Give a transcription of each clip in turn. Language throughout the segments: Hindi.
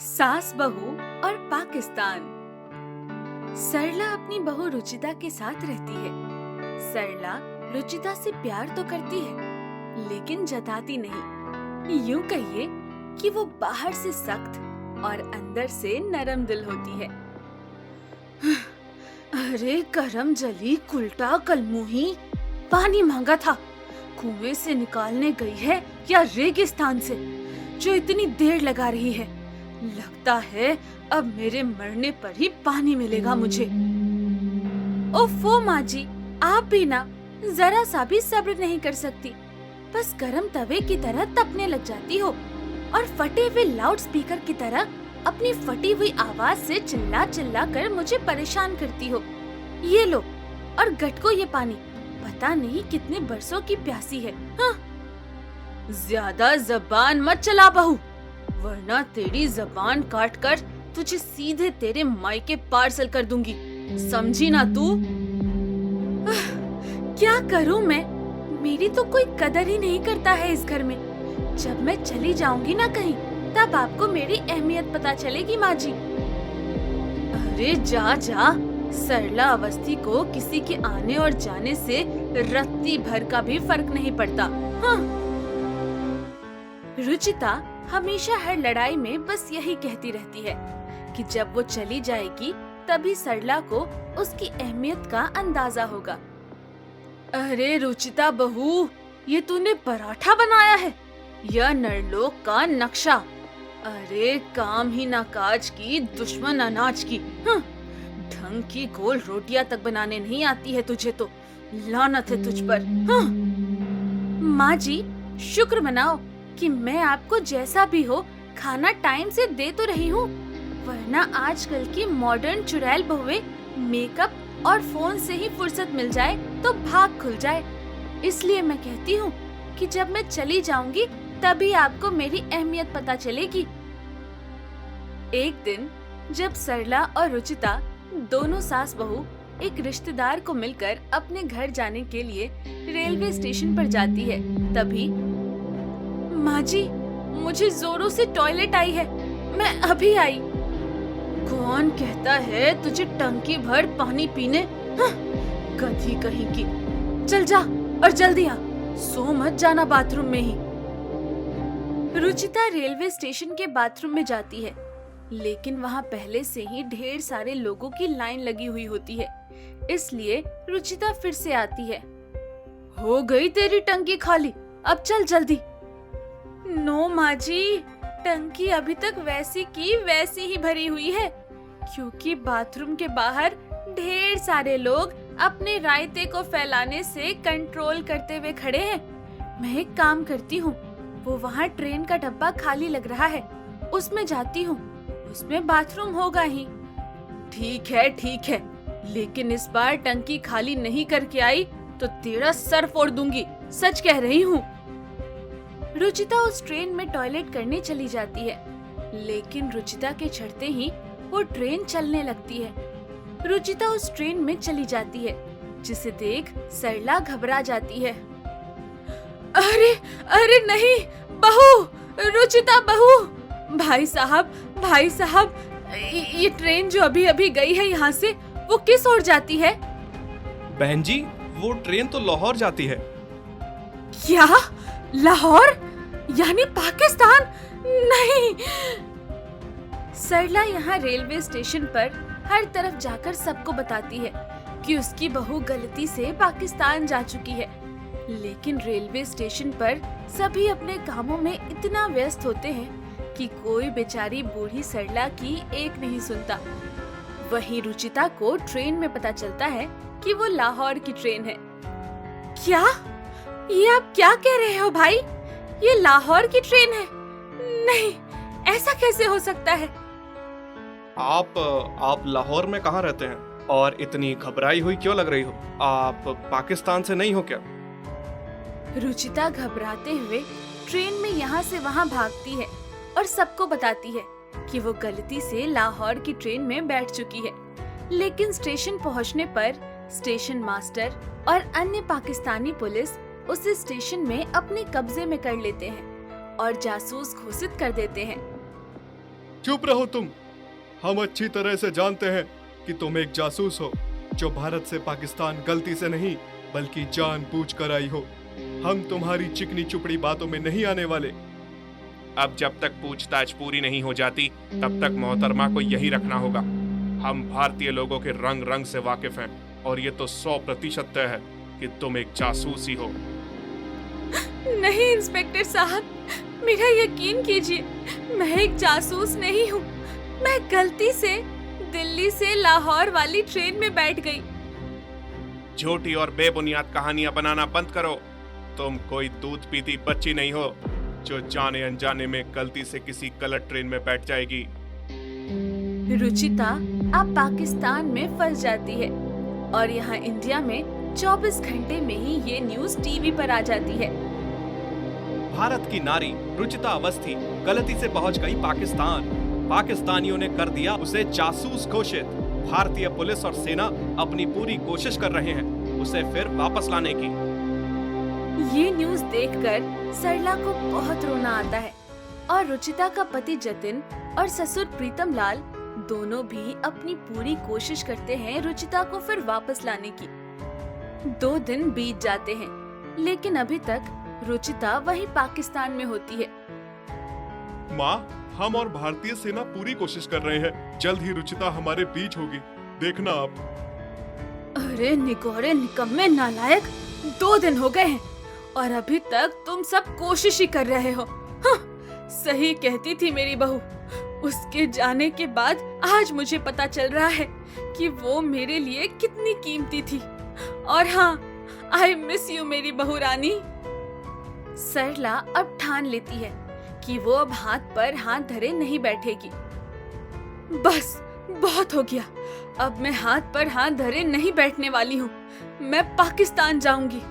सास बहू और पाकिस्तान। सरला अपनी बहू रुचिता के साथ रहती है। सरला रुचिता से प्यार तो करती है लेकिन जताती नहीं। यूं कहिए कि वो बाहर से सख्त और अंदर से नरम दिल होती है। अरे करम जली कुल्टा कलमुही, पानी मांगा था, कुएं से निकालने गई है या रेगिस्तान से, जो इतनी देर लगा रही है। लगता है अब मेरे मरने पर ही पानी मिलेगा मुझे। ओफो माँ जी, आप भी ना जरा सा भी सब्र नहीं कर सकती। बस गरम तवे की तरह तपने लग जाती हो और फटे हुए लाउड स्पीकर की तरह अपनी फटी हुई आवाज से चिल्ला चिल्ला कर मुझे परेशान करती हो। ये लो और गटको ये पानी, पता नहीं कितने बरसों की प्यासी है। हाँ। ज्यादा जबान मत चला बहू, वरना तेरी जबान काट कर तुझे सीधे तेरे मायके पार्सल कर दूंगी, समझी ना तू? क्या करूं मैं? मेरी तो कोई कदर ही नहीं करता है इस घर में। जब मैं चली जाऊंगी ना कहीं, तब आपको मेरी अहमियत पता चलेगी माँ जी। अरे जा जा, सरला अवस्थी को किसी के आने और जाने से रत्ती भर का भी फर्क नहीं पड़ता। हाँ। रुचिता हमेशा हर लड़ाई में बस यही कहती रहती है कि जब वो चली जाएगी तभी सरला को उसकी अहमियत का अंदाजा होगा। अरे रुचिता बहू, ये तूने पराठा बनाया है या नरलोक का नक्शा? अरे काम ही ना काज की, दुश्मन अनाज की। ढंग की गोल रोटियां तक बनाने नहीं आती है तुझे तो, लानत है तुझ पर। माँ जी, शुक्र मनाओ कि मैं आपको जैसा भी हो खाना टाइम से दे तो रही हूँ, वरना आजकल की मॉडर्न चुड़ैल बहुएं मेकअप और फोन से ही फुर्सत मिल जाए तो भाग खुल जाए। इसलिए मैं कहती हूँ कि जब मैं चली जाऊंगी तभी आपको मेरी अहमियत पता चलेगी। एक दिन जब सरला और रुचिता दोनों सास बहू एक रिश्तेदार को मिलकर अपने घर जाने के लिए रेलवे स्टेशन पर जाती है, तभी माँ जी, मुझे जोरों से टॉयलेट आई है, मैं अभी आई। कौन कहता है तुझे टंकी भर पानी पीने? गधी कहीं की, चल जा और जल्दी आ, सो मत जाना बाथरूम में ही। रुचिता रेलवे स्टेशन के बाथरूम में जाती है, लेकिन वहाँ पहले से ही ढेर सारे लोगों की लाइन लगी हुई होती है, इसलिए रुचिता फिर से आती है। हो गई तेरी टंकी खाली, अब चल जल्दी। नो माँ जी, टंकी अभी तक वैसी की वैसी ही भरी हुई है, क्योंकि बाथरूम के बाहर ढेर सारे लोग अपने रायते को फैलाने से कंट्रोल करते हुए खड़े हैं। मैं एक काम करती हूँ, वो वहाँ ट्रेन का डब्बा खाली लग रहा है, उसमें जाती हूँ, उसमें बाथरूम होगा ही। ठीक है, लेकिन इस बार टंकी खाली नहीं करके आई तो तेरा सर फोड़ दूंगी, सच कह रही हूँ। रुचिता उस ट्रेन में टॉयलेट करने चली जाती है, लेकिन रुचिता के चढ़ते ही वो ट्रेन चलने लगती है। रुचिता उस ट्रेन में चली जाती है, जिसे देख सरला घबरा जाती है। अरे नहीं, बहू, रुचिता बहू, भाई साहब, ये ट्रेन जो अभी अभी गई है यहाँ से, वो किस ओर जाती है? बहन जी, वो ट्रेन तो लाहौर जाती है। क्या? लाहौर? यानी पाकिस्तान? नहीं। सरला यहाँ रेलवे स्टेशन पर हर तरफ जाकर सबको बताती है कि उसकी बहू गलती से पाकिस्तान जा चुकी है, लेकिन रेलवे स्टेशन पर सभी अपने कामों में इतना व्यस्त होते हैं कि कोई बेचारी बूढ़ी सरला की एक नहीं सुनता। वहीं रुचिता को ट्रेन में पता चलता है कि वो लाहौर की ट्रेन है। क्या? ये आप क्या कह रहे हो भाई? ये लाहौर की ट्रेन है? नहीं, ऐसा कैसे हो सकता है? आप लाहौर में कहाँ रहते हैं और इतनी घबराई हुई क्यों लग रही हो? आप पाकिस्तान से नहीं हो क्या? रुचिता घबराते हुए ट्रेन में यहाँ से वहाँ भागती है और सबको बताती है कि वो गलती से लाहौर की ट्रेन में बैठ चुकी है, लेकिन स्टेशन पहुँचने पर स्टेशन मास्टर और अन्य पाकिस्तानी पुलिस उसे स्टेशन में अपने कब्जे में कर लेते हैं और जासूस घोषित कर देते हैं। चुप रहो तुम। हम अच्छी तरह से जानते हैं कि तुम एक जासूस हो जो भारत से पाकिस्तान गलती से नहीं बल्कि जानबूझकर आई हो। हम तुम्हारी चिकनी चुपड़ी बातों में नहीं आने वाले। अब जब तक पूछताछ पूरी नहीं हो जाती तब तक मोहतरमा को यही रखना होगा। हम भारतीय लोगों के रंग रंग से वाकिफ हैं और ये तो 100% तय है कि तुम एक जासूस ही हो। नहीं इंस्पेक्टर साहब, मेरा यकीन कीजिए, मैं एक जासूस नहीं हूँ। मैं गलती से दिल्ली से लाहौर वाली ट्रेन में बैठ गई। झूठी और बेबुनियाद कहानियां बनाना बंद करो। तुम कोई दूध पीती बच्ची नहीं हो जो जाने अनजाने में गलती से किसी गलत ट्रेन में बैठ जाएगी। रुचिता अब पाकिस्तान में फंस जाती है और यहाँ इंडिया में 24 घंटे में ही ये न्यूज टीवी पर आ जाती है। भारत की नारी रुचिता अवस्थी गलती से पहुंच गई पाकिस्तान। पाकिस्तानियों ने कर दिया उसे जासूस घोषित। भारतीय पुलिस और सेना अपनी पूरी कोशिश कर रहे हैं उसे फिर वापस लाने की। ये न्यूज देखकर सरला को बहुत रोना आता है और रुचिता का पति जतिन और ससुर प्रीतम लाल दोनों भी अपनी पूरी कोशिश करते हैं रुचिता को फिर वापस लाने की। 2 दिन बीत जाते हैं लेकिन अभी तक रुचिता वहीं पाकिस्तान में होती है। माँ, हम और भारतीय सेना पूरी कोशिश कर रहे हैं। जल्द ही रुचिता हमारे बीच होगी, देखना आप। अरे निगौरे निकम्मे नालायक, 2 दिन हो गए हैं और अभी तक तुम सब कोशिश ही कर रहे हो। हाँ, सही कहती थी मेरी बहू। उसके जाने के बाद आज मुझे पता चल रहा है कि वो मेरे लिए कितनी कीमती थी। और हाँ, आई मिस यू मेरी बहू रानी। सरला अब ठान लेती है कि वो अब हाथ पर हाथ धरे नहीं बैठेगी। बस बहुत हो गया, अब मैं हाथ पर हाथ धरे नहीं बैठने वाली हूँ। मैं पाकिस्तान जाऊंगी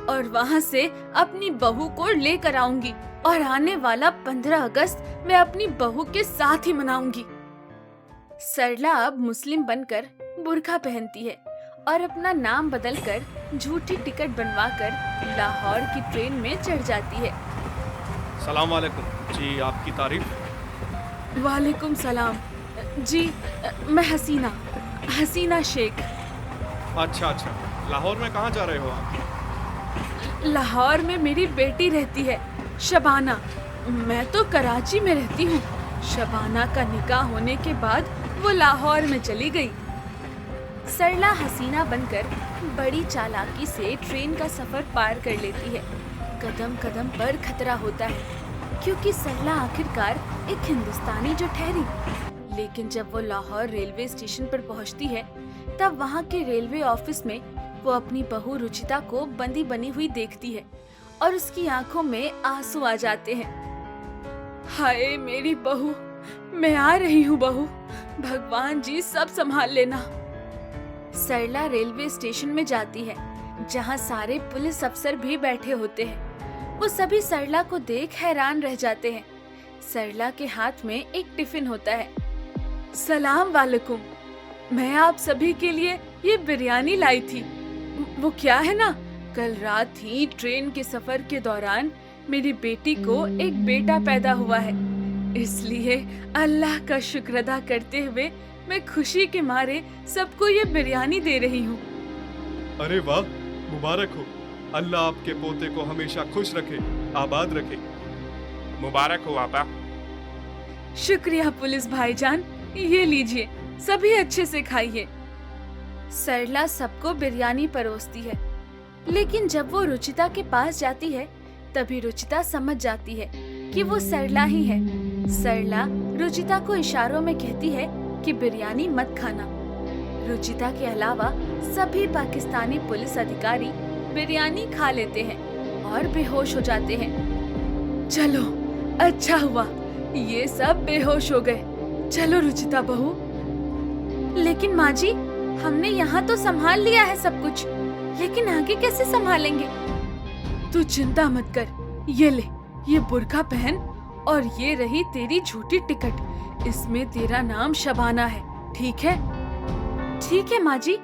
और वहाँ से अपनी बहू को लेकर आऊंगी और आने वाला 15 अगस्त मैं अपनी बहू के साथ ही मनाऊंगी। सरला अब मुस्लिम बनकर बुर्का पहनती है और अपना नाम बदलकर झूठी टिकट बनवाकर लाहौर की ट्रेन में चढ़ जाती है। सलाम वालेकुम जी, आपकी तारीफ। वालेकुम सलाम जी, मैं हसीना शेख। अच्छा, लाहौर में कहाँ जा रहे हो आप? लाहौर में मेरी बेटी रहती है शबाना। मैं तो कराची में रहती हूँ। शबाना का निकाह होने के बाद वो लाहौर में चली गई। सरला हसीना बनकर बड़ी चालाकी से ट्रेन का सफर पार कर लेती है। कदम कदम पर खतरा होता है क्योंकि सरला आखिरकार एक हिंदुस्तानी जो ठहरी। लेकिन जब वो लाहौर रेलवे स्टेशन पर पहुंचती है तब वहाँ के रेलवे ऑफिस में वो अपनी बहू रुचिता को बंदी बनी हुई देखती है और उसकी आंखों में आंसू आ जाते हैं। हाय मेरी बहू, मैं आ रही हूँ बहू, भगवान जी सब संभाल लेना। सरला रेलवे स्टेशन में जाती है जहाँ सारे पुलिस अफसर भी बैठे होते हैं। वो सभी सरला को देख हैरान रह जाते हैं। सरला के हाथ में एक टिफिन होता है। सलाम वालेकुम, मैं आप सभी के लिए ये बिरयानी लाई थी। वो क्या है ना, कल रात ही ट्रेन के सफर के दौरान मेरी बेटी को एक बेटा पैदा हुआ है, इसलिए अल्लाह का शुक्र अदा करते हुए मैं खुशी के मारे सबको ये बिरयानी दे रही हूँ। अरे वाह, मुबारक हो। अल्लाह आपके पोते को हमेशा खुश रखे, आबाद रखे। मुबारक हो आपा। शुक्रिया पुलिस भाईजान, ये लीजिए, सभी अच्छे से खाइए। सरला सबको बिरयानी परोसती है, लेकिन जब वो रुचिता के पास जाती है तभी रुचिता समझ जाती है कि वो सरला ही है। सरला रुचिता को इशारों में कहती है कि बिरयानी मत खाना। रुचिता के अलावा सभी पाकिस्तानी पुलिस अधिकारी बिरयानी खा लेते हैं और बेहोश हो जाते हैं। चलो, अच्छा हुआ ये सब बेहोश हो गए। चलो रुचिता बहू। लेकिन माँ जी, हमने यहाँ तो संभाल लिया है सब कुछ, लेकिन आगे कैसे संभालेंगे? तू चिंता मत कर, ये ले, ये बुर्का पहन और ये रही तेरी झूठी टिकट। इसमें तेरा नाम शबाना है, ठीक है? ठीक है माँ जी,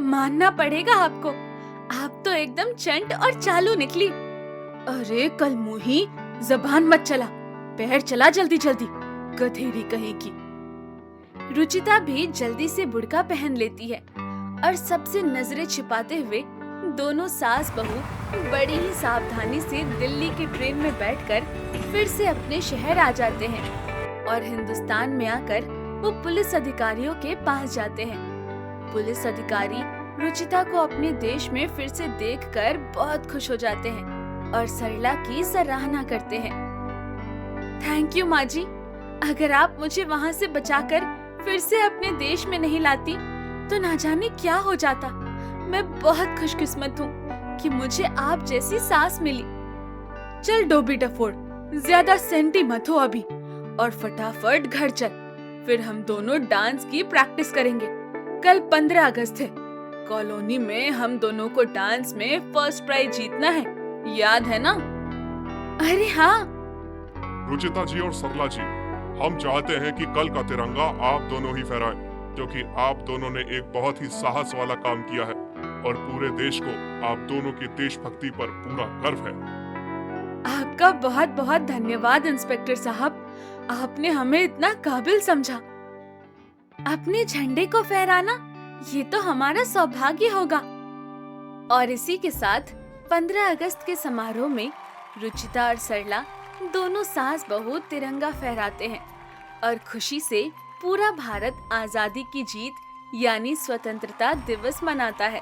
मानना पड़ेगा आपको। आप तो एकदम चंट और चालू निकली। अरे कल मुही, जबान मत चला, पैर चला जल्दी जल्दी। गधेड़ी कहेगी। रुचिता भी जल्दी से बुर्का पहन लेती है और सबसे नजरें छिपाते हुए दोनों सास बहू बड़ी ही सावधानी से दिल्ली की ट्रेन में बैठकर फिर से अपने शहर आ जाते हैं और हिंदुस्तान में आकर वो पुलिस अधिकारियों के पास जाते हैं। पुलिस अधिकारी रुचिता को अपने देश में फिर से देखकर बहुत खुश हो जाते हैं और सरला की सराहना करते हैं। थैंक यू माँ जी, अगर आप मुझे वहाँ से बचाकर फिर से अपने देश में नहीं लाती तो ना जाने क्या हो जाता। मैं बहुत खुशकिस्मत हूँ कि मुझे आप जैसी सास मिली। चल डोबी डफोड़, ज्यादा सेंटी मत हो अभी और फटाफट घर चल, फिर हम दोनों डांस की प्रैक्टिस करेंगे। कल 15 अगस्त है, कॉलोनी में हम दोनों को डांस में फर्स्ट प्राइज जीतना है, याद है ना? अरे हाँ। रुचिता जी और सरला जी, हम चाहते हैं कि कल का तिरंगा आप दोनों ही फहराएं, क्योंकि आप दोनों ने एक बहुत ही साहस वाला काम किया है और पूरे देश को आप दोनों की देशभक्ति पर पूरा गर्व है। आपका बहुत बहुत धन्यवाद इंस्पेक्टर साहब, आपने हमें इतना काबिल समझा। अपने झंडे को फहराना ये तो हमारा सौभाग्य होगा। और इसी के साथ 15 अगस्त के समारोह में रुचिता और सरला दोनों सास बहू तिरंगा फहराते हैं और खुशी से पूरा भारत आजादी की जीत यानी स्वतंत्रता दिवस मनाता है।